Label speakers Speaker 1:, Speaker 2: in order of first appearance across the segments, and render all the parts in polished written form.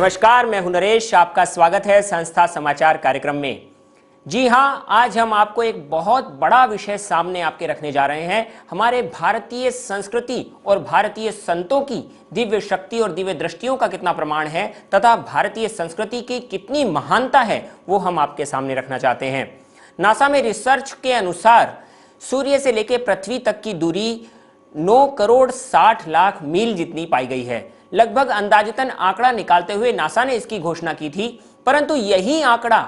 Speaker 1: नमस्कार, मैं हूं नरेश। आपका स्वागत है संस्था समाचार कार्यक्रम में। जी हां, आज हम आपको एक बहुत बड़ा विषय सामने आपके रखने जा रहे हैं। हमारे भारतीय संस्कृति और भारतीय संतों की दिव्य शक्ति और दिव्य दृष्टियों का कितना प्रमाण है तथा भारतीय संस्कृति की कितनी महानता है, वो हम आपके सामने रखना चाहते हैं। नासा में रिसर्च के अनुसार सूर्य से लेकर पृथ्वी तक की दूरी 9 करोड़ 60 लाख मील जितनी पाई गई है। लगभग अंदाजतन आंकड़ा निकालते हुए नासा ने इसकी घोषणा की थी, परंतु यही आंकड़ा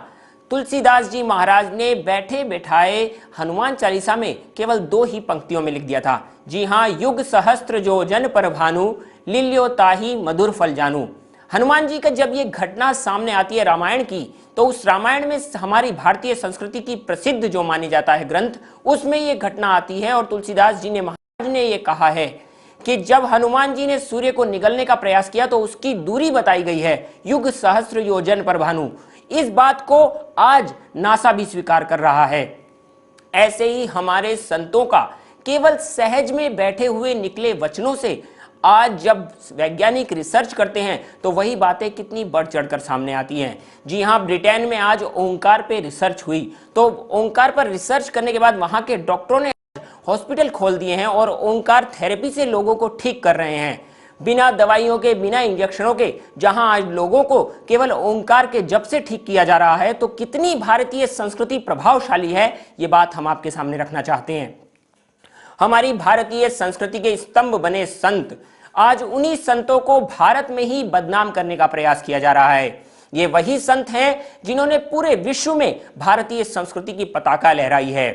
Speaker 1: तुलसीदास जी महाराज ने बैठे बैठाए हनुमान चालीसा में केवल 2 ही पंक्तियों में लिख दिया था। जी हां, युग सहस्त्र जो जन पर भानु, लिल्यो ताही मधुर फल जानू। हनुमान जी का जब ये घटना सामने आती है रामायण की, तो उस रामायण में हमारी भारतीय संस्कृति की प्रसिद्ध जो मानी जाता है ग्रंथ, उसमें ये घटना आती है और तुलसीदास जी ने महाराज ने ये कहा है कि जब हनुमान जी ने सूर्य को निगलने का प्रयास किया तो उसकी दूरी बताई गई है युग सहस्त्र योजन पर भानु। इस बात को आज नासा भी स्वीकार कर रहा है। ऐसे ही हमारे संतों का केवल सहज में बैठे हुए निकले वचनों से आज जब वैज्ञानिक रिसर्च करते हैं तो वही बातें कितनी बढ़ चढ़कर सामने आती हैं। जी हां, ब्रिटेन में आज ओंकार पे रिसर्च हुई, तो ओंकार पर रिसर्च करने के बाद वहां के डॉक्टरों ने हॉस्पिटल खोल दिए हैं और ओंकार थेरेपी से लोगों को ठीक कर रहे हैं, बिना दवाइयों के, बिना इंजेक्शनों के। जहां आज लोगों को केवल ओंकार के जप से ठीक किया जा रहा है, तो कितनी भारतीय संस्कृति प्रभावशाली है, ये बात हम आपके सामने रखना चाहते हैं। हमारी भारतीय संस्कृति के स्तंभ बने संत, आज उन्हीं संतों को भारत में ही बदनाम करने का प्रयास किया जा रहा है। ये वही संत हैं जिन्होंने पूरे विश्व में भारतीय संस्कृति की पताका लहराई है।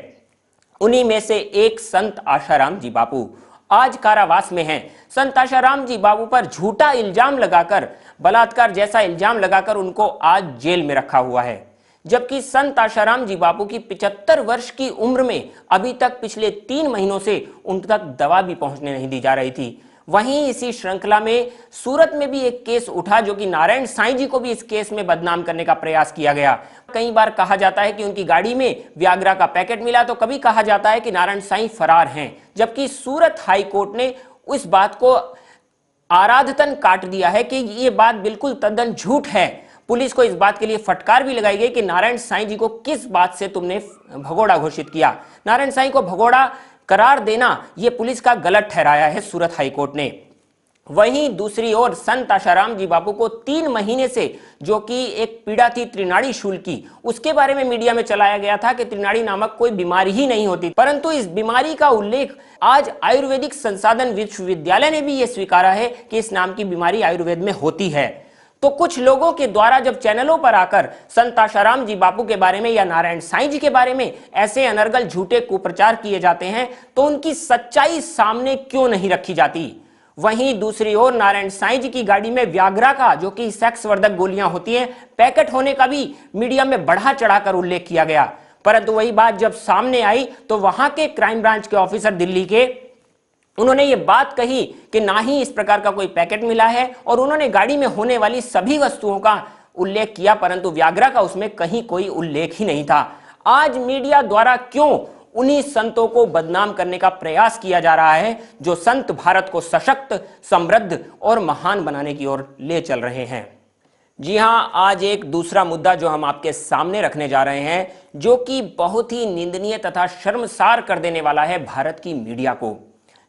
Speaker 1: उन्हीं में से एक संत आशाराम जी बापू आज कारावास में हैं। संत आशाराम जी बापू पर झूठा इल्जाम लगाकर, बलात्कार जैसा इल्जाम लगाकर उनको आज जेल में रखा हुआ है। जबकि संत आशाराम जी बापू की 75 वर्ष की उम्र में अभी तक पिछले 3 महीनों से उन तक दवा भी पहुंचने नहीं दी जा रही थी। वहीं इसी श्रृंखला में सूरत में भी एक केस उठा, जो कि नारायण साईं जी को भी इस केस में बदनाम करने का प्रयास किया गया। कई बार कहा जाता है कि उनकी गाड़ी में व्याग्रा का पैकेट मिला, तो कभी कहा जाता है कि नारायण साईं फरार हैं, जबकि सूरत हाई कोर्ट ने उस बात को आराधतन काट दिया है कि ये बात बिल्कुल तद्दन झूठ है। पुलिस को इस बात के लिए फटकार भी लगाई गई कि नारायण साईं जी को किस बात से तुमने भगोड़ा घोषित किया। नारायण साईं को भगोड़ा करार देना ये पुलिस का गलत ठहराया है सूरत हाई कोर्ट ने। वहीं दूसरी ओर संत आशाराम जी बापू को 3 महीने से जो कि एक पीड़ा थी त्रिनाड़ी शूल की, उसके बारे में मीडिया में चलाया गया था कि त्रिनाड़ी नामक कोई बीमारी ही नहीं होती, परंतु इस बीमारी का उल्लेख आज आयुर्वेदिक संसाधन विश्वविद्यालय ने भी यह स्वीकारा है कि इस नाम की बीमारी आयुर्वेद में होती है। तो कुछ लोगों के द्वारा जब चैनलों पर आकर संत आशाराम जी बापू के बारे में या नारायण साईं जी के बारे में ऐसे अनर्गल झूठे कुप्रचार किए जाते हैं, तो उनकी सच्चाई सामने क्यों नहीं रखी जाती। वहीं दूसरी ओर नारायण साईं जी की गाड़ी में व्याग्रा का, जो कि सेक्स वर्धक गोलियां होती हैं, पैकेट होने का भी मीडिया में बढ़ा चढ़ाकर उल्लेख किया गया। परंतु वही बात जब सामने आई तो वहां के क्राइम ब्रांच के ऑफिसर दिल्ली के, उन्होंने ये बात कही कि ना ही इस प्रकार का कोई पैकेट मिला है, और उन्होंने गाड़ी में होने वाली सभी वस्तुओं का उल्लेख किया, परंतु व्याग्रा का उसमें कहीं कोई उल्लेख ही नहीं था। आज मीडिया द्वारा क्यों उन्हीं संतों को बदनाम करने का प्रयास किया जा रहा है, जो संत भारत को सशक्त, समृद्ध और महान बनाने की ओर ले चल रहे हैं। जी हां, आज एक दूसरा मुद्दा जो हम आपके सामने रखने जा रहे हैं, जो कि बहुत ही निंदनीय तथा शर्मसार कर देने वाला है भारत की मीडिया को।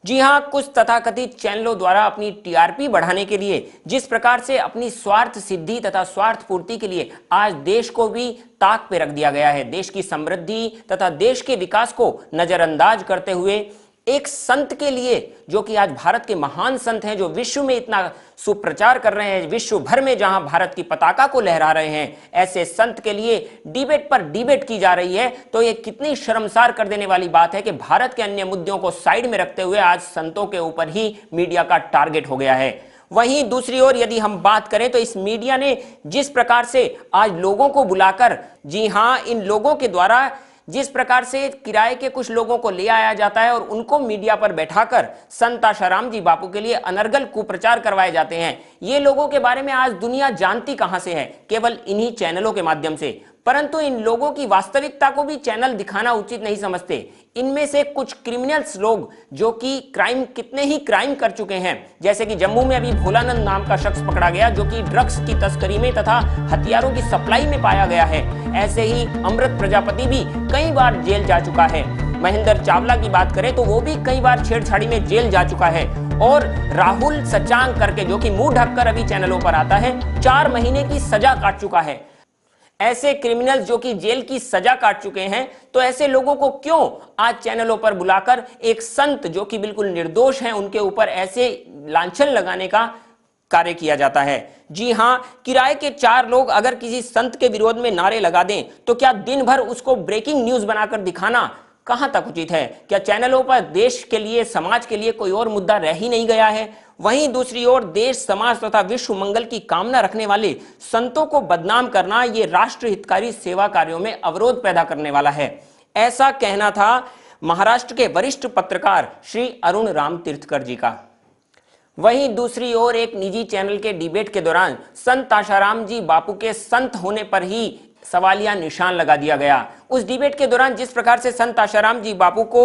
Speaker 1: जी हां, कुछ तथाकथित चैनलों द्वारा अपनी टीआरपी बढ़ाने के लिए जिस प्रकार से अपनी स्वार्थ सिद्धि तथा स्वार्थ पूर्ति के लिए आज देश को भी ताक पे रख दिया गया है, देश की समृद्धि तथा देश के विकास को नजरअंदाज करते हुए एक संत के लिए, जो कि आज भारत के महान संत हैं, जो विश्व में इतना सुप्रचार कर रहे हैं, विश्व भर में जहां भारत की पताका को लहरा रहे हैं, ऐसे संत के लिए डिबेट पर डिबेट की जा रही है, तो ये कितनी शर्मसार कर देने वाली बात है कि भारत के अन्य मुद्दों को साइड में रखते हुए आज संतों के ऊपर ही मीडिया का टारगेट हो गया है। वहीं दूसरी ओर यदि हम बात करें तो इस मीडिया ने जिस प्रकार से आज लोगों को बुलाकर, जी हां, इन लोगों के द्वारा जिस प्रकार से किराए के कुछ लोगों को ले आया जाता है और उनको मीडिया पर बैठाकर संत आशाराम जी बापू के लिए अनर्गल कुप्रचार करवाए जाते हैं, ये लोगों के बारे में आज दुनिया जानती कहां से है? केवल इन्हीं चैनलों के माध्यम से। परंतु इन लोगों की वास्तविकता को भी चैनल दिखाना उचित नहीं समझते। इनमें से कुछ क्रिमिनल्स लोग जो कि कितने ही क्राइम कर चुके हैं, जैसे कि जम्मू में अभी भोलानंद नाम का शख्स पकड़ा गया जो कि ड्रग्स की तस्करी में तथा हथियारों की सप्लाई में पाया गया है। ऐसे ही अमृत प्रजापति भी कई बार जेल जा चुका है। महेंद्र चावला की बात करें तो वो भी कई बार छेड़छाड़ी में जेल जा चुका है। और राहुल सचांग करके जो कि मुंह ढककर अभी चैनलों पर आता है, 4 महीने की सजा काट चुका है। ऐसे क्रिमिनल्स जो कि जेल की सजा काट चुके हैं, तो ऐसे लोगों को क्यों आज चैनलों पर बुलाकर एक संत जो कि बिल्कुल निर्दोष हैं उनके ऊपर ऐसे लांछन लगाने का कार्य किया जाता है। जी हां, किराए के 4 लोग अगर किसी संत के विरोध में नारे लगा दें तो क्या दिन भर उसको ब्रेकिंग न्यूज बनाकर दिखाना कहां तक उचित है? क्या चैनलों पर देश के लिए, समाज के लिए कोई और मुद्दा रह ही नहीं गया है? वहीं दूसरी ओर देश, समाज तथा विश्व मंगल की कामना रखने वाले संतों को बदनाम करना ये राष्ट्र हितकारी सेवा कार्यों में अवरोध पैदा करने वाला है। ऐसा कहना था महाराष्ट्र के वरिष्ठ पत्रकार श्री अरुण राम तीर्थकर जी का। वहीं दूसरी ओर एक निजी चैनल के डिबेट के दौरान संत आशाराम जी बापू के संत होने पर ही सवालिया निशान लगा दिया गया। उस डिबेट के दौरान जिस प्रकार से संत आशाराम जी बापू को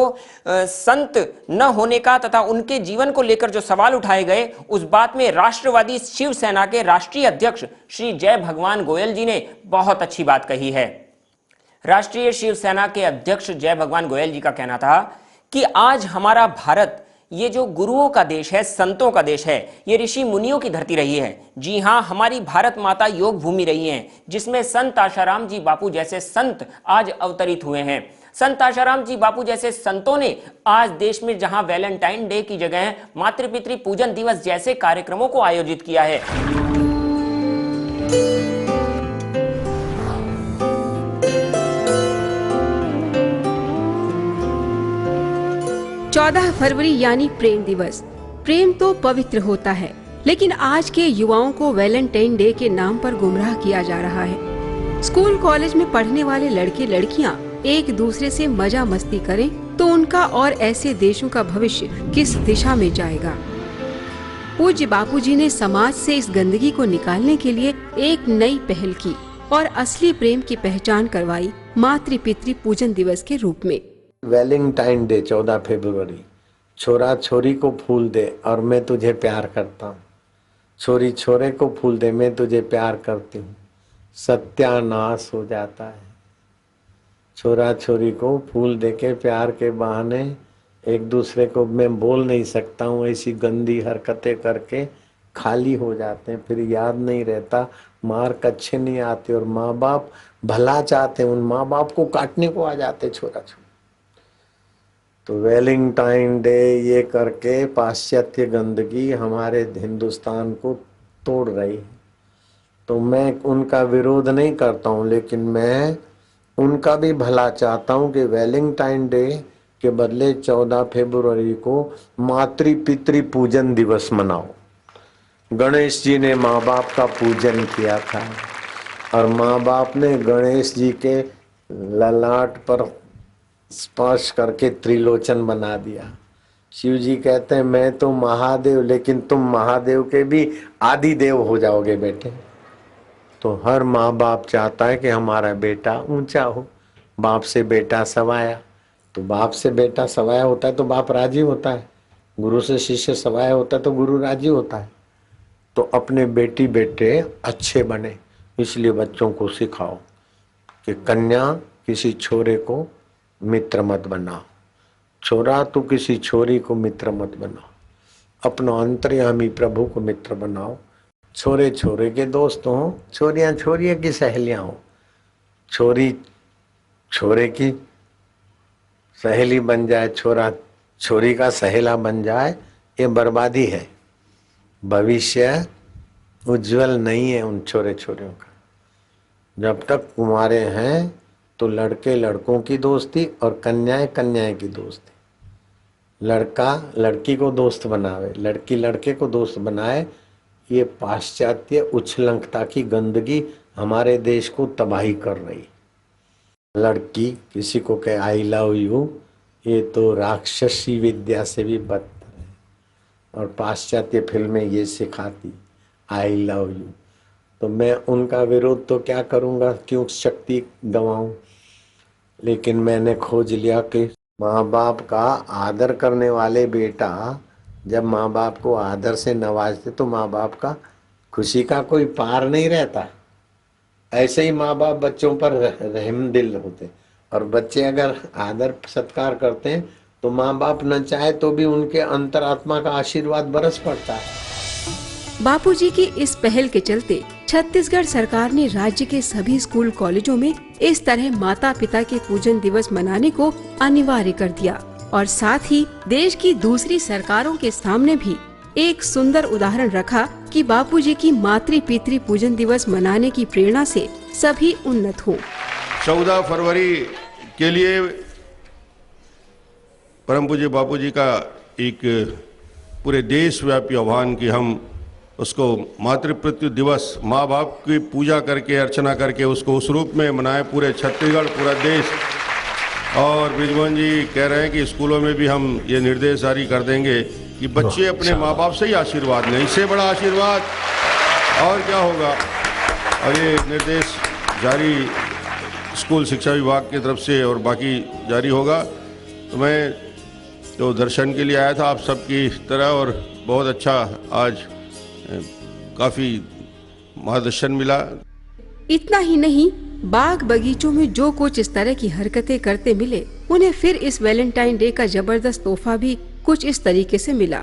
Speaker 1: संत न होने का तथा उनके जीवन को लेकर जो सवाल उठाए गए, उस बात में राष्ट्रवादी शिवसेना के राष्ट्रीय अध्यक्ष श्री जय भगवान गोयल जी ने बहुत अच्छी बात कही है। राष्ट्रीय शिवसेना के अध्यक्ष जय भगवान गोयल जी का कहना था कि आज हमारा भारत ये जो गुरुओं का देश है, संतों का देश है, ये ऋषि मुनियों की धरती रही है। जी हां, हमारी भारत माता योग भूमि रही है, जिसमें संत आशाराम जी बापू जैसे संत आज अवतरित हुए हैं। संत आशाराम जी बापू जैसे संतों ने आज देश में जहां वैलेंटाइन डे की जगह मातृ-पितृ पूजन दिवस जैसे कार्यक्रमों को आयोजित किया है।
Speaker 2: 14 फरवरी यानी प्रेम दिवस। प्रेम तो पवित्र होता है, लेकिन आज के युवाओं को वैलेंटाइन डे के नाम पर गुमराह किया जा रहा है। स्कूल कॉलेज में पढ़ने वाले लड़के लड़कियां एक दूसरे से मजा मस्ती करें तो उनका और ऐसे देशों का भविष्य किस दिशा में जाएगा। पूज्य बापूजी ने समाज से इस गंदगी को निकालने के लिए एक नई पहल की और असली प्रेम की पहचान करवाई मातृ पितृ पूजन दिवस के रूप में।
Speaker 3: वैलेंटाइन डे 14 फरवरी। छोरा छोरी को फूल दे और मैं तुझे प्यार करता हूँ, छोरी छोरे को फूल दे मैं तुझे प्यार करती हूँ, सत्यानाश हो जाता है। छोरा छोरी को फूल दे के प्यार के बहाने एक दूसरे को मैं बोल नहीं सकता हूँ, ऐसी गंदी हरकतें करके खाली हो जाते हैं, फिर याद नहीं रहता, मार कच्छे नहीं आते और माँ बाप भला चाहते हैं, उन माँ बाप को काटने को आ जाते छोरा छोरी। तो वैलेंटाइन डे ये करके पाश्चात्य गंदगी हमारे हिंदुस्तान को तोड़ रही है। तो मैं उनका विरोध नहीं करता हूँ, लेकिन मैं उनका भी भला चाहता हूँ कि वैलेंटाइन डे के बदले 14 फरवरी को मातृ पितृ पूजन दिवस मनाओ। गणेश जी ने माँ बाप का पूजन किया था और माँ बाप ने गणेश जी के ललाट पर स्पर्श करके त्रिलोचन बना दिया। शिव जी कहते हैं मैं तो महादेव, लेकिन तुम महादेव के भी आदि देव हो जाओगे बेटे। तो हर माँ बाप चाहता है कि हमारा बेटा ऊंचा हो। बाप से बेटा सवाया, तो बाप से बेटा सवाया होता है तो बाप राजी होता है, गुरु से शिष्य सवाया होता है तो गुरु राजी होता है। तो अपने बेटी बेटे अच्छे बने, इसलिए बच्चों को सिखाओ कि कन्या किसी छोरे को मित्र मत बनाओ, छोरा तो किसी छोरी को मित्र मत बनाओ, अपना अंतर्यामी प्रभु को मित्र बनाओ। छोरे छोरे के दोस्त हों, छोरियां छोरिया की सहेलियां हों, छोरी छोरे की सहेली बन जाए, छोरा छोरी का सहेला बन जाए, ये बर्बादी है। भविष्य उज्जवल नहीं है उन छोरे छोरियों का। जब तक कुंवारे हैं तो लड़के लड़कों की दोस्ती और कन्याएं कन्याएं की दोस्ती। लड़का लड़की को दोस्त बनावे, लड़की लड़के को दोस्त बनाए, ये पाश्चात्य उच्छृंखलता की गंदगी हमारे देश को तबाही कर रही। लड़की किसी को कहे आई लव यू, ये तो राक्षसी विद्या से भी बदतर है और पाश्चात्य फिल्में ये सिखाती आई लव यू। तो मैं उनका विरोध तो क्या करूँगा, क्यों शक्ति गंवाऊं। लेकिन मैंने खोज लिया कि माँ बाप का आदर करने वाले बेटा जब माँ बाप को आदर से नवाजते तो माँ बाप का खुशी का कोई पार नहीं रहता। ऐसे ही माँ बाप बच्चों पर रहम दिल होते, और बच्चे अगर आदर सत्कार करते हैं तो माँ बाप न चाहे तो भी उनके अंतरात्मा का आशीर्वाद बरस पड़ता है।
Speaker 2: बापूजी की इस पहल के चलते छत्तीसगढ़ सरकार ने राज्य के सभी स्कूल कॉलेजों में इस तरह माता पिता के पूजन दिवस मनाने को अनिवार्य कर दिया, और साथ ही देश की दूसरी सरकारों के सामने भी एक सुंदर उदाहरण रखा कि बापूजी की मातृ पितृ पूजन दिवस मनाने की प्रेरणा से सभी उन्नत हो।
Speaker 4: 14 फरवरी के लिए परम पूज्य बापूजी का एक पूरे देशव्यापी आह्वान कि हम उसको मातृपितृ दिवस, माँ बाप की पूजा करके अर्चना करके उसको उस रूप में मनाएं, पूरे छत्तीसगढ़, पूरा देश। और बृजमोहन जी कह रहे हैं कि स्कूलों में भी हम ये निर्देश जारी कर देंगे कि बच्चे अपने माँ बाप से ही आशीर्वाद लें, इससे बड़ा आशीर्वाद और क्या होगा। और ये निर्देश जारी स्कूल शिक्षा विभाग की तरफ से और बाकी जारी होगा। तो मैं तो दर्शन के लिए आया था आप सबकी तरह, और बहुत अच्छा आज काफी मार्गदर्शन मिला।
Speaker 2: इतना ही नहीं, बाग बगीचों में जो कुछ इस तरह की हरकतें करते मिले, उन्हें फिर इस वैलेंटाइन डे का जबरदस्त तोहफा भी कुछ इस तरीके से मिला।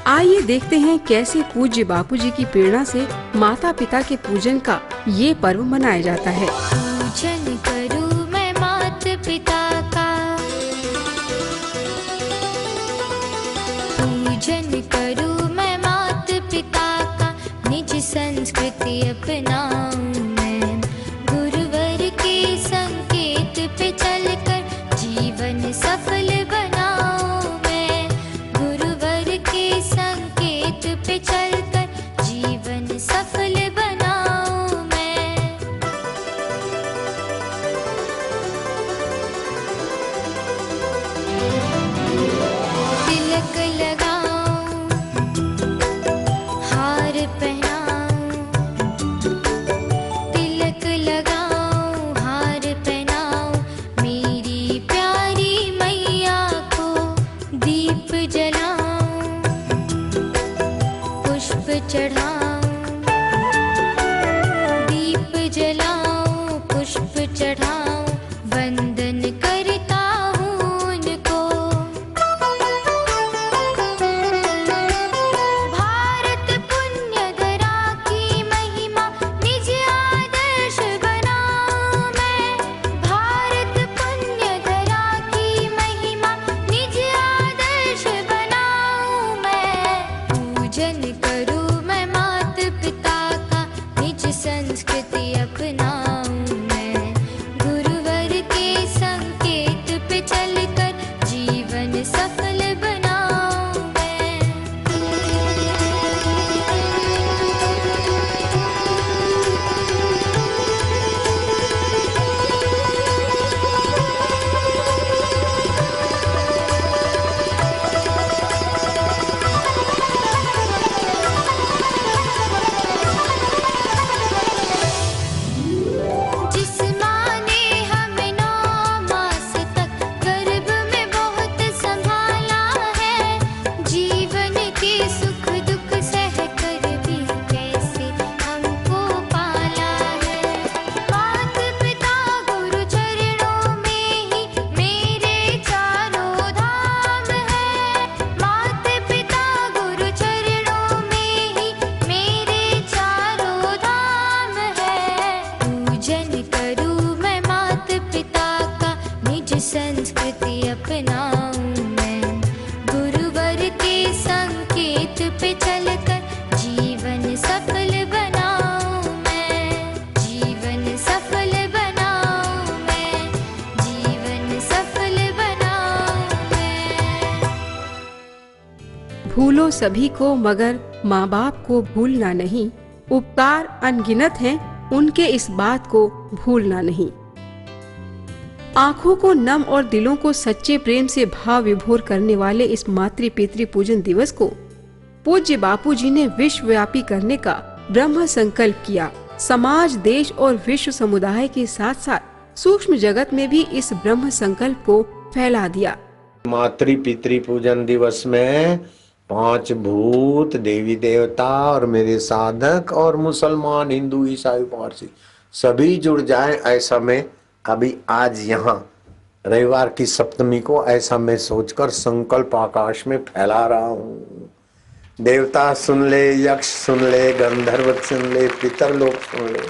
Speaker 2: आइए देखते हैं कैसे पूज्य बापूजी की प्रेरणा से माता पिता के पूजन का ये पर्व मनाया जाता है।
Speaker 5: पूजन करूं मैं माता पिता का, पूजन करूं मैं माता पिता का, निज संस्कृति अपनाऊं मैं, गुरुवर के संकेत पे चलकर जीवन सफल बनाऊं मैं, गुरुवर के संकेत पे चलकर जीवन सफल बनाऊं मैं। तिलक लगाऊं, हार पहनाऊं, तिलक लगाऊं, हार पहनाऊं, मेरी प्यारी मैया को दीप जलाऊं, पुष्प चढ़ाऊं, दीप जलाऊं, पुष्प चढ़ाऊं, वंदन करता हूँ उनको। भारत पुण्य धरा की महिमा निज आदर्श बनाऊं मैं, भारत पुण्य धरा की महिमा निज आदर्श बनाऊं मैं। पूजन करूं मैं माता पिता का, निज संस्कृति अपनाऊं मैं, गुरुवर के संकेत पे चलकर जीवन सफल बनाऊं मैं। जिस माँ ने हमें 9 मास तक गर्भ में बहुत संभाला है, जीवन के सुख दुख सह कर भी कैसे हमको पाला है। माता पिता गुरु चरणों में ही मेरे चारों धाम है, माता पिता गुरु चरणों में ही मेरे चारों धाम है। पूजन करूं मैं माता पिता का, निज संस्कृति अपनाऊं मैं, गुरुवर के संकेत पे चलकर जीवन सफल बनाऊं मैं, जीवन सफल बनाऊं मैं, जीवन सफल बनाऊं मैं।
Speaker 2: भूलो सभी को मगर माँ बाप को भूलना नहीं, उपकार अनगिनत हैं, उनके इस बात को भूलना नहीं। आंखों को नम और दिलों को सच्चे प्रेम से भाव विभोर करने वाले इस मातृ पितृ पूजन दिवस को पूज्य बापूजी ने विश्वव्यापी करने का ब्रह्म संकल्प किया। समाज, देश और विश्व समुदाय के साथ साथ सूक्ष्म जगत में भी इस ब्रह्म संकल्प को फैला दिया।
Speaker 3: मातृ पितृ पूजन दिवस में 5 भूत, देवी देवता और मेरे साधक और मुसलमान, हिंदू, ईसाई, पारसी सभी जुड़ जाए, ऐसा मैं अभी आज यहाँ रविवार की सप्तमी को ऐसा मैं सोचकर संकल्प आकाश में फैला रहा हूँ। देवता सुन ले, यक्ष सुन ले, गंधर्व सुन ले, पितर लोग सुन ले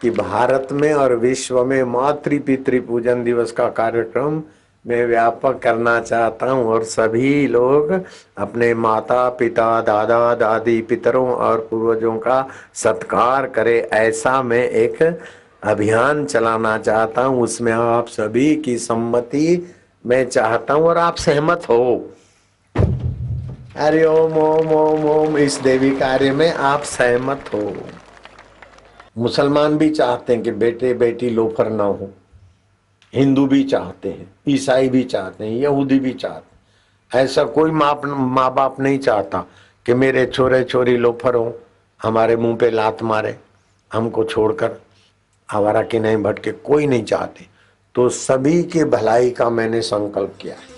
Speaker 3: कि भारत में और विश्व में मातृ पितृ पूजन दिवस का कार्यक्रम मैं व्यापक करना चाहता हूँ और सभी लोग अपने माता पिता, दादा दादी, पितरों और पूर्वजों का सत्कार करे, ऐसा मैं एक अभियान चलाना चाहता हूँ। उसमें आप सभी की सम्मति मैं चाहता हूँ और आप सहमत हो। हरि ओम ओम ओम ओम। इस देवी कार्य में आप सहमत हो। मुसलमान भी चाहते हैं कि बेटे बेटी लोफर ना हो, हिंदू भी चाहते हैं, ईसाई भी चाहते हैं, यहूदी भी चाहते हैं। ऐसा कोई माँ बाप नहीं चाहता कि मेरे छोरे छोरी लोफर हो, हमारे मुंह पे लात मारे, हमको छोड़कर आवारा के नहीं भटके, कोई नहीं चाहते। तो सभी के भलाई का मैंने संकल्प किया है।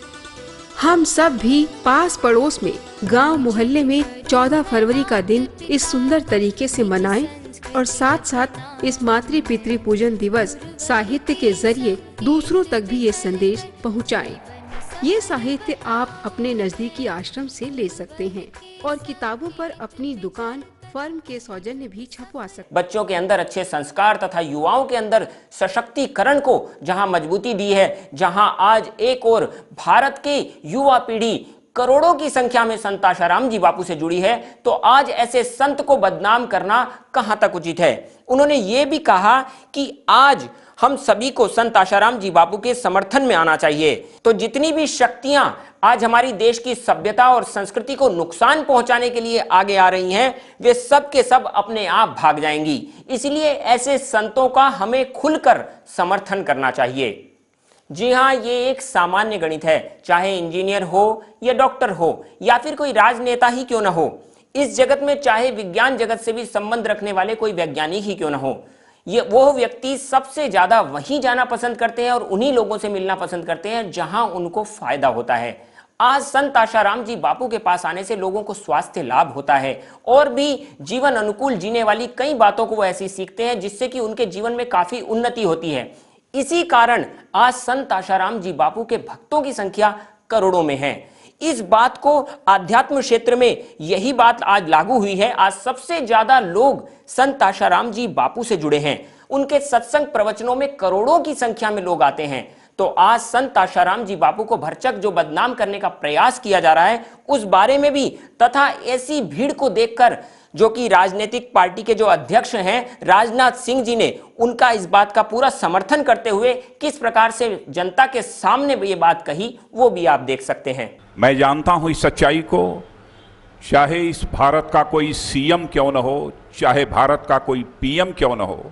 Speaker 2: हम सब भी पास पड़ोस में, गांव मोहल्ले में 14 फरवरी का दिन इस सुंदर तरीके से मनाएं और साथ साथ इस मातृ पितृ पूजन दिवस साहित्य के जरिए दूसरों तक भी ये संदेश पहुंचाएं। ये साहित्य आप अपने नजदीकी आश्रम से ले सकते हैं और किताबों पर अपनी दुकान फर्म के सौजन्य भी छपवा सकते हैं।
Speaker 1: बच्चों के अंदर अच्छे संस्कार तथा युवाओं के अंदर सशक्तिकरण को जहां मजबूती दी है, जहां आज एक और भारत के युवा पीढ़ी करोड़ों की संख्या में संत आशाराम जी बापू से जुड़ी है, तो आज ऐसे संत को बदनाम करना कहां तक उचित है। उन्होंने ये भी कहा कि आज हम सभी को संत आशाराम जी बापू के समर्थन में आना चाहिए। तो जितनी भी शक्तियां आज हमारी देश की सभ्यता और संस्कृति को नुकसान पहुंचाने के लिए आगे आ रही हैं, वे सब के सब अपने आप भाग जाएंगी। इसलिए ऐसे संतों का हमें खुलकर समर्थन करना चाहिए। जी हाँ, ये एक सामान्य गणित है, चाहे इंजीनियर हो या डॉक्टर हो या फिर कोई राजनेता ही क्यों ना हो। इस जगत में चाहे विज्ञान जगत से भी संबंध रखने वाले कोई वैज्ञानिक ही क्यों ना हो, ये वो व्यक्ति सबसे ज्यादा वहीं जाना पसंद करते हैं और उन्हीं लोगों से मिलना पसंद करते हैं जहां उनको फायदा होता है। आज संत आशाराम जी बापू के पास आने से लोगों को स्वास्थ्य लाभ होता है और भी जीवन अनुकूल जीने वाली कई बातों को वो ऐसी सीखते हैं जिससे कि उनके जीवन में काफी उन्नति होती है। इसी कारण आज संत आशाराम जी बापू के भक्तों की संख्या करोड़ों में है। इस बात को आध्यात्म क्षेत्र में यही बात आज लागू हुई है। आज सबसे ज्यादा लोग संत आशाराम जी बापू से जुड़े हैं। उनके सत्संग प्रवचनों में करोड़ों की संख्या में लोग आते हैं। तो आज संत आशाराम जी बापू को भरचक जो बदनाम करने का प्रयास किया जा रहा है, उस बारे में भी तथा ऐसी भीड़ को देखकर जो कि राजनीतिक पार्टी के जो अध्यक्ष हैं राजनाथ सिंह जी ने उनका इस बात का पूरा समर्थन करते हुए किस प्रकार से जनता के सामने ये बात कही, वो भी आप देख सकते हैं।
Speaker 6: मैं जानता हूं इस सच्चाई को, चाहे इस भारत का कोई सीएम क्यों न हो, चाहे भारत का कोई पीएम क्यों न हो,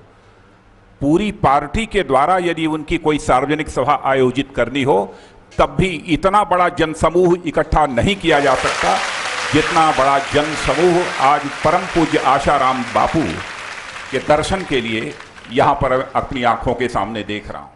Speaker 6: पूरी पार्टी के द्वारा यदि उनकी कोई सार्वजनिक सभा आयोजित करनी हो, तब भी इतना बड़ा जनसमूह इकट्ठा नहीं किया जा सकता जितना बड़ा जनसमूह आज परम पूज्य आशाराम बापू के दर्शन के लिए यहाँ पर अपनी आंखों के सामने देख रहा हूँ।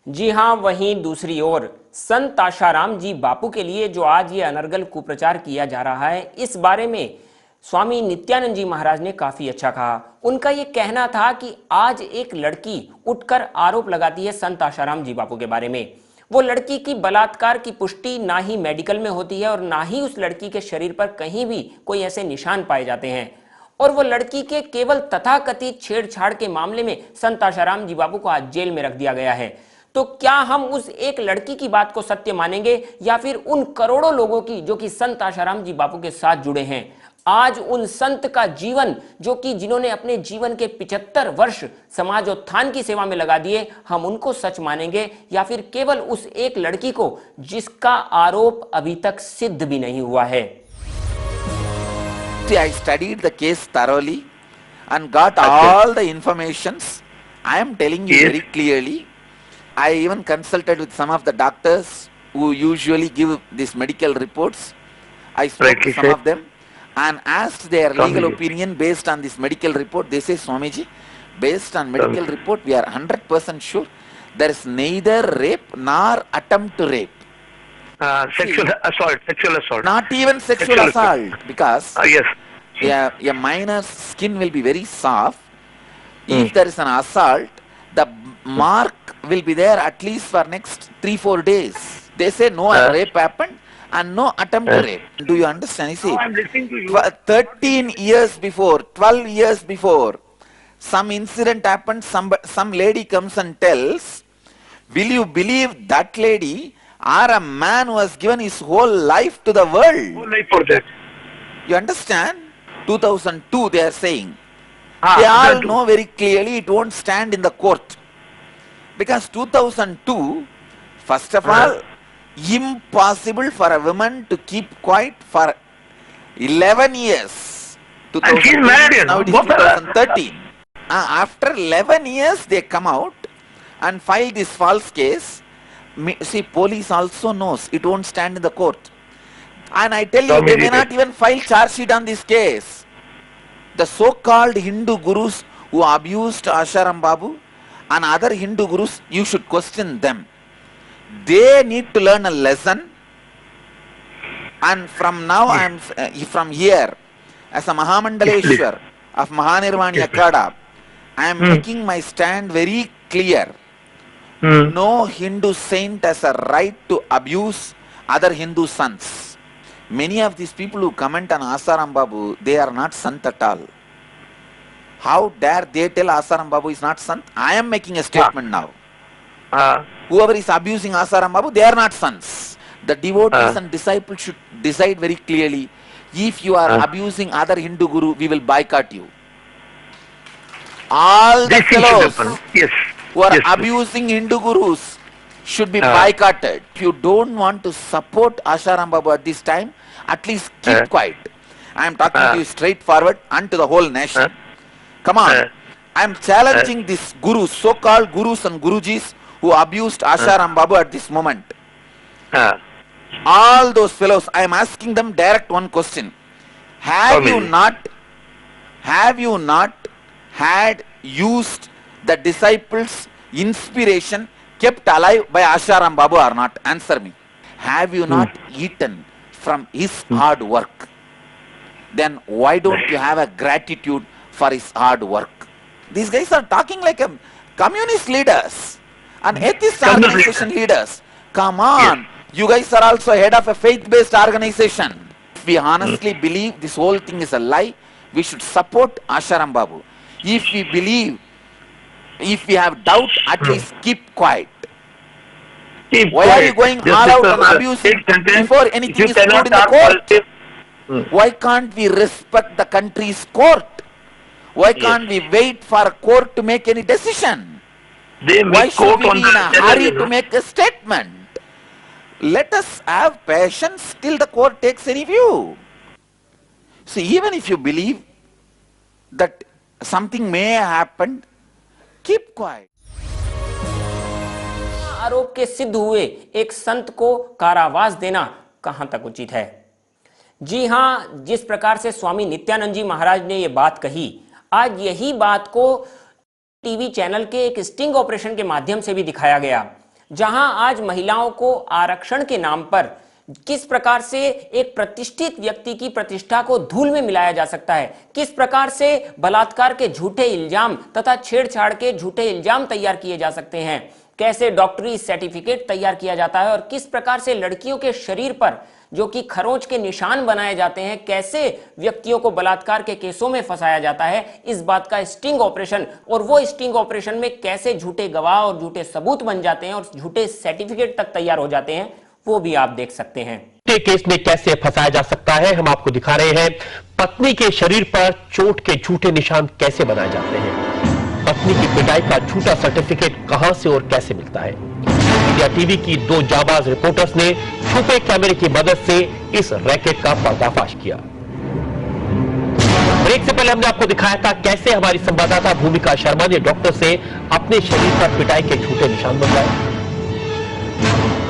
Speaker 1: जी हाँ, वहीं दूसरी ओर संत आशाराम जी बापू के लिए जो आज ये अनर्गल कुप्रचार किया जा रहा है, इस बारे में स्वामी नित्यानंद जी महाराज ने काफी अच्छा कहा। उनका ये कहना था कि आज एक लड़की उठकर आरोप लगाती है संत आशाराम जी बापू के बारे में। वो लड़की की बलात्कार की पुष्टि ना ही मेडिकल में होती है और ना ही उस लड़की के शरीर पर कहीं भी कोई ऐसे निशान पाए जाते हैं, और वो लड़की के केवल तथाकथित छेड़छाड़ के मामले में संत आशाराम जी बापू को आज जेल में रख दिया गया है। तो क्या हम उस एक लड़की की बात को सत्य मानेंगे या फिर उन करोड़ों लोगों की जो कि संत आशाराम जी बापू के साथ जुड़े हैं? आज उन संत का जीवन जो कि जिन्होंने अपने जीवन के 75 वर्ष समाजोत्थान की सेवा में लगा दिए, हम उनको सच मानेंगे या फिर केवल उस एक लड़की को जिसका आरोप अभी तक सिद्ध भी नहीं हुआ है?
Speaker 7: I studied the case thoroughly and got all the informations. I am telling you very clearly. I even consulted with some of the doctors who usually give these medical reports. I spoke to some of them and asked their legal opinion based on this medical report, they say, Swamiji, based on medical report, we are 100% sure there is neither rape nor attempt to rape.
Speaker 8: Sexual assault.
Speaker 7: Not even sexual assault, because
Speaker 8: Yes.
Speaker 7: a minor's skin will be very soft. If there is an assault, the mark will be there at least for next 3-4 days. They say no rape happened and no attempt to rape. Do you understand? You see,
Speaker 8: I'm listening to you.
Speaker 7: 13 years before, 12 years before, some incident happened, some lady comes and tells, will you believe that lady or a man who has given his whole life to the world?
Speaker 8: Whole life for that.
Speaker 7: You understand? 2002 they are saying. They all know very clearly it won't stand in the court. Because 2002, first of all, impossible for a woman to keep quiet for 11 years.
Speaker 8: And she's married, you
Speaker 7: Now
Speaker 8: know.
Speaker 7: it is 2013. After 11 years they come out and file this false case. See, police also knows it won't stand in the court. And I tell you, they may not even file charge sheet on this case. The so-called Hindu gurus who abused Asharam Babu and other Hindu gurus, you should question them. They need to learn a lesson. And from now, I am from here, as a Mahamandaleshwar of Mahanirvani Akada, I am making my stand very clear. No Hindu saint has a right to abuse other Hindu sons. Many of these people who comment on Asaram Babu, they are not sant at all. How dare they tell Asaram Babu is not sant? I am making a statement now. Whoever is abusing Asaram Babu, they are not sons. The devotees and disciples should decide very clearly, if you are abusing other Hindu guru, we will boycott you. All the fellows who are abusing Hindu gurus should be boycotted. If you don't want to support Asharam Babu at this time, at least keep quiet. I am talking to you straightforward and to the whole nation. Come on. I am challenging these gurus, so-called gurus and gurujis who abused Asharam Babu at this moment. All those fellows, I am asking them direct one question. Have you not had used the disciples' inspiration kept alive by Asharam Babu or not? Answer me. Have you not eaten from his hard work? Then why don't you have a gratitude for his hard work? These guys are talking like a communist leaders and atheist organization leaders. Come on, you guys are also head of a faith-based organization. If we honestly believe this whole thing is a lie, we should support Asharam Babu. If we believe, if we have doubt, at least keep quiet. Why are you going all out and abusing before anything is put in the court? Why can't we respect the country's court? Why can't we wait for a court to make any decision? Why should we be in a hurry to make a statement? Let us have patience till the court takes any view. See, even if you believe that something may have happened, keep quiet.
Speaker 1: आरोप के सिद्ध हुए एक संत को कारावास देना कहां तक उचित है? जी हां, जिस प्रकार से स्वामी नित्यानंद जी महाराज ने यह बात कही, आज यही बात को टीवी चैनल के एक स्टिंग ऑपरेशन के माध्यम से भी दिखाया गया, जहां आज महिलाओं को आरक्षण के नाम पर किस प्रकार से एक प्रतिष्ठित व्यक्ति की प्रतिष्ठा को धूल में मिलाया जा सकता है, किस प्रकार से बलात्कार के झूठे इल्जाम तथा छेड़छाड़ के झूठे इल्जाम तैयार किए जा सकते हैं, कैसे डॉक्टरी सर्टिफिकेट तैयार किया जाता है और किस प्रकार से लड़कियों के शरीर पर जो कि खरोंच के निशान बनाए जाते हैं, कैसे व्यक्तियों को बलात्कार के केसों में फंसाया जाता है, इस बात का स्टिंग ऑपरेशन, और वो स्टिंग ऑपरेशन में कैसे झूठे गवाह और झूठे सबूत बन जाते हैं और झूठे सर्टिफिकेट तक तैयार हो जाते हैं, वो भी आप देख सकते हैं।
Speaker 9: केस में कैसे फंसाया जा सकता है, हम आपको दिखा रहे हैं। पत्नी के शरीर पर चोट के झूठे निशान कैसे बनाए जाते हैं, पत्नी की पिटाई का झूठा सर्टिफिकेट कहां से और कैसे मिलता है। इंडिया टीवी की दो जाबाज रिपोर्टर्स ने छुपे कैमरे की मदद से इस रैकेट का पर्दाफाश किया। ब्रेक से पहले हमने आपको दिखाया था कैसे हमारी संवाददाता भूमिका शर्मा ने डॉक्टर से अपने शरीर पर पिटाई के झूठे निशान बनवाए।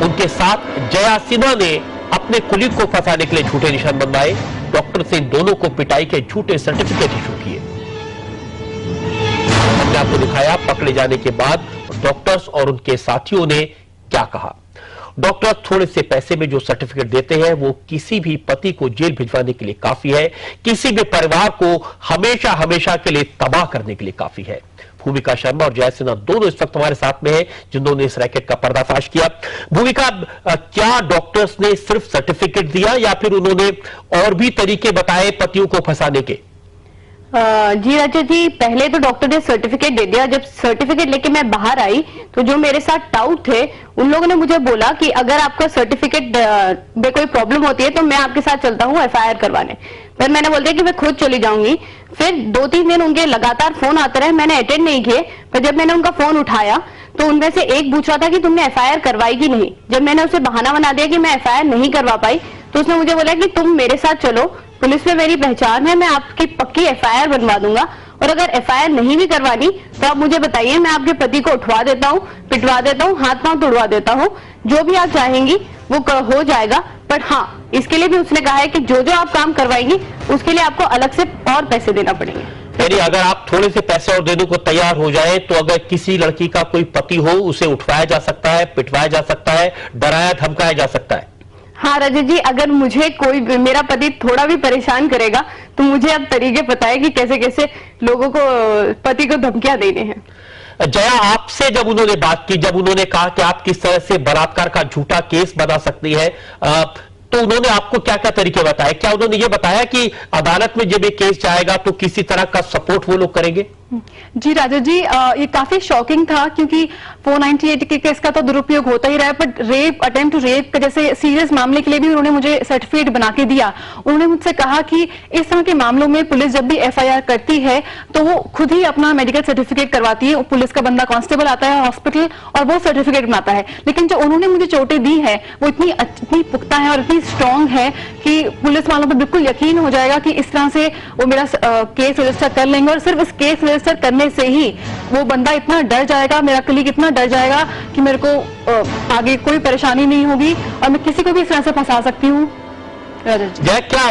Speaker 9: उनके साथ जया सिन्हा ने अपने कुलीग को फंसाने के लिए झूठे निशान बनवाए। डॉक्टर से इन दोनों को पिटाई के झूठे सर्टिफिकेट इशू किए। हमने आपको दिखाया पकड़े जाने के बाद डॉक्टर्स और उनके साथियों ने क्या कहा। डॉक्टर थोड़े से पैसे में जो सर्टिफिकेट देते हैं वो किसी भी पति को जेल भिजवाने के लिए काफी है, किसी भी परिवार को हमेशा हमेशा के लिए तबाह करने के लिए काफी है। भूमिका शर्मा और जय सिन्हा दोनों इस वक्त हमारे साथ में हैं, जिन्होंने इस रैकेट का पर्दाफाश किया। भूमिका, क्या डॉक्टर्स ने सिर्फ सर्टिफिकेट दिया या फिर उन्होंने और भी तरीके बताए पतियों को फंसाने के?
Speaker 10: जी राजा जी, पहले तो डॉक्टर ने सर्टिफिकेट दे दिया। जब सर्टिफिकेट लेके मैं बाहर आई तो जो मेरे साथ टाउट थे उन लोगों ने मुझे बोला कि अगर आपका सर्टिफिकेट में कोई प्रॉब्लम होती है तो मैं आपके साथ चलता हूँ एफआईआर करवाने। फिर मैंने बोल दिया कि मैं खुद चली जाऊंगी। फिर 2-3 दिन उनके लगातार फोन आते रहे, मैंने अटेंड नहीं किए। पर जब मैंने उनका फोन उठाया तो उनमें से एक पूछ रहा था कि तुमने एफआईआर करवाई कि नहीं। जब मैंने उसे बहाना बना दिया कि मैं एफआईआर नहीं करवा पाई तो उसने मुझे बोला कि तुम मेरे साथ चलो, पुलिस में मेरी पहचान है, मैं आपकी पक्की एफआईआर बनवा दूंगा, और अगर एफआईआर नहीं भी करवानी तो आप मुझे बताइए, मैं आपके पति को उठवा देता हूँ, पिटवा देता हूँ, हाथ पांव तोड़वा देता हूँ, जो भी आप चाहेंगी वो हो जाएगा। बट हाँ, इसके लिए भी उसने कहा है कि जो जो आप काम करवाएंगी उसके लिए आपको अलग से और पैसे देना पड़ेंगे।
Speaker 9: यानी अगर आप थोड़े से पैसे और देने को तैयार हो जाए तो अगर किसी लड़की का कोई पति हो उसे उठवाया जा सकता है, पिटवाया जा सकता है, डराया धमकाया जा सकता है।
Speaker 10: हाँ राजा जी, अगर मुझे कोई मेरा पति थोड़ा भी परेशान करेगा तो मुझे अब तरीके पता है कि कैसे कैसे लोगों को, पति को धमकियां देने हैं।
Speaker 9: जया, आपसे जब उन्होंने बात की, जब उन्होंने कहा कि आप किस तरह से बलात्कार का झूठा केस बना सकती है, तो उन्होंने आपको क्या क्या तरीके बताए? क्या उन्होंने ये बताया कि अदालत में जब ये केस जाएगा तो किसी तरह का सपोर्ट वो लोग करेंगे?
Speaker 10: जी राजा जी, ये काफी शॉकिंग था क्योंकि 498 के केस का तो दुरुपयोग होता ही रहा है, but rape, attempt to rape जैसे सीरियस मामले के लिए भी उन्होंने मुझे सर्टिफिकेट बना के दिया। उन्होंने मुझसे कहा कि इस तरह के मामलों में पुलिस जब भी एफआईआर करती है तो वो खुद ही अपना मेडिकल सर्टिफिकेट करवाती है। पुलिस का बंदा कांस्टेबल आता है हॉस्पिटल और वो सर्टिफिकेट बनाता है। लेकिन जो उन्होंने मुझे चोटें दी है वो इतनी पुख्ता है और इतनी स्ट्रांग है कि पुलिस वालों पर बिल्कुल यकीन हो जाएगा कि इस तरह से वो मेरा केस रजिस्टर कर लेंगे, और सिर्फ इस केस रजिस्टर करने से ही वो बंदा इतना डर जाएगा, मेरा कलीग इतना डर जाएगा कि मेरे को आगे कोई परेशानी नहीं होगी और मैं किसी को भी इस तरह से फंसा सकती हूँ।
Speaker 9: क्या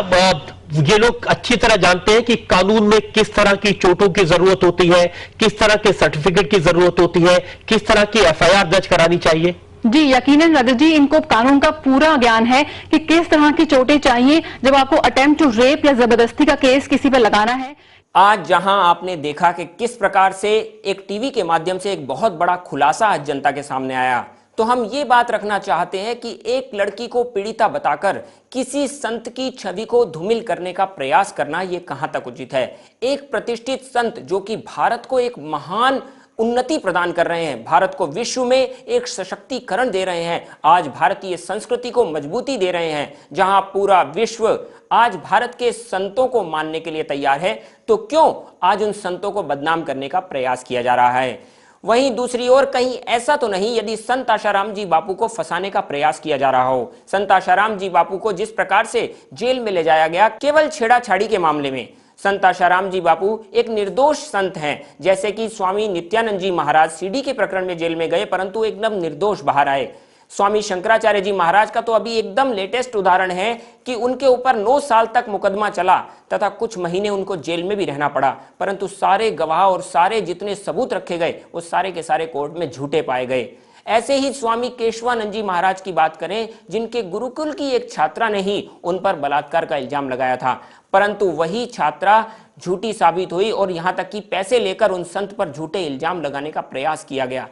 Speaker 9: ये लोग अच्छी तरह जानते हैं कि कानून में किस तरह की चोटों की जरूरत होती है, किस तरह के सर्टिफिकेट की जरूरत होती है, किस तरह की एफआईआर दर्ज करानी चाहिए?
Speaker 10: जी यकीनन राजा जी, इनको कानून का पूरा ज्ञान है कि किस तरह की चोटें चाहिए जब आपको अटेम्प्ट टू रेप या जबरदस्ती का केस किसी पर लगाना है।
Speaker 1: आज जहां आपने देखा कि किस प्रकार से एक टीवी के माध्यम से एक बहुत बड़ा खुलासा आज जनता के सामने आया, तो हम ये बात रखना चाहते हैं कि एक लड़की को पीड़िता बताकर किसी संत की छवि को धूमिल करने का प्रयास करना यह कहां तक उचित है। एक प्रतिष्ठित संत जो कि भारत को एक महान उन्नति प्रदान कर रहे हैं, भारत को विश्व में एक सशक्तिकरण दे रहे हैं, आज भारतीय संस्कृति को मजबूती दे रहे हैं, जहां पूरा विश्व आज भारत के संतों को मानने के लिए तैयार है, तो क्यों आज उन संतों को बदनाम करने का प्रयास किया जा रहा है? वहीं दूसरी ओर कहीं ऐसा तो नहीं यदि संत आशाराम जी बापू को फंसाने का प्रयास किया जा रहा हो। संत आशाराम जी बापू को जिस प्रकार से जेल में ले जाया गया केवल छेड़ाछाड़ी के मामले में, संत आशाराम जी बापू एक निर्दोष संत हैं। जैसे कि स्वामी नित्यानंद जी महाराज सीडी के प्रकरण में जेल में गए परंतु एकदम निर्दोष बाहर आए। स्वामी शंकराचार्य जी महाराज का तो अभी एकदम लेटेस्ट उदाहरण है कि उनके ऊपर 9 साल तक मुकदमा चला तथा कुछ महीने उनको जेल में भी रहना पड़ा, परंतु सारे गवाह और सारे जितने सबूत रखे गए वो सारे के सारे कोर्ट में झूठे पाए गए। ऐसे ही स्वामी केशवानंद जी महाराज की बात करें, जिनके गुरुकुल की एक छात्रा ने ही उन पर बलात्कार का इल्जाम लगाया था, परंतु वही छात्रा झूठी साबित हुई और यहां तक कि पैसे लेकर उन संत पर झूठे इल्जाम लगाने का प्रयास किया गया।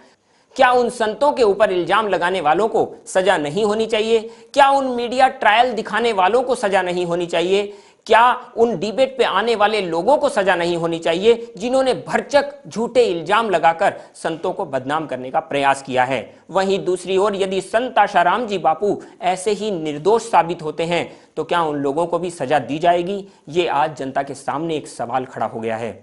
Speaker 1: क्या उन संतों के ऊपर इल्जाम लगाने वालों को सजा नहीं होनी चाहिए? क्या उन मीडिया ट्रायल दिखाने वालों को सजा नहीं होनी चाहिए? क्या उन डिबेट पे आने वाले लोगों को सजा नहीं होनी चाहिए जिन्होंने भरचक झूठे इल्जाम लगाकर संतों को बदनाम करने का प्रयास किया है? वहीं दूसरी ओर यदि संत आशाराम जी बापू ऐसे ही निर्दोष साबित होते हैं तो क्या उन लोगों को भी सजा दी जाएगी? ये आज जनता के सामने एक सवाल खड़ा हो गया है।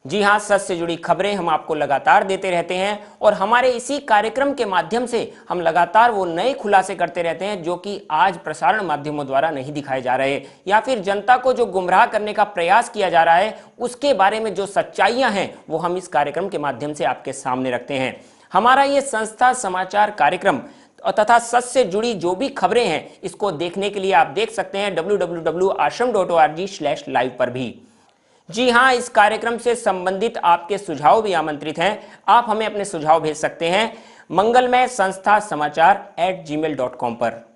Speaker 1: जी हां, सच से जुड़ी खबरें हम आपको लगातार देते रहते हैं और हमारे इसी कार्यक्रम के माध्यम से हम लगातार वो नए खुलासे करते रहते हैं जो कि आज प्रसारण माध्यमों द्वारा नहीं दिखाए जा रहे, या फिर जनता को जो गुमराह करने का प्रयास किया जा रहा है उसके बारे में जो सच्चाइयां हैं वो हम इस कार्यक्रम के माध्यम से आपके सामने रखते हैं। हमारा ये संस्था समाचार कार्यक्रम तथा सच से जुड़ी जो भी खबरें हैं इसको देखने के लिए आप देख सकते हैं www.ashram.org/live पर भी। जी हां, इस कार्यक्रम से संबंधित आपके सुझाव भी आमंत्रित हैं। आप हमें अपने सुझाव भेज सकते हैं मंगलमय संस्था समाचार@gmail.com पर।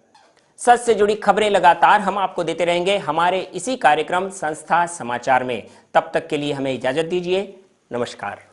Speaker 1: सच से जुड़ी खबरें लगातार हम आपको देते रहेंगे हमारे इसी कार्यक्रम संस्था समाचार में। तब तक के लिए हमें इजाजत दीजिए। नमस्कार।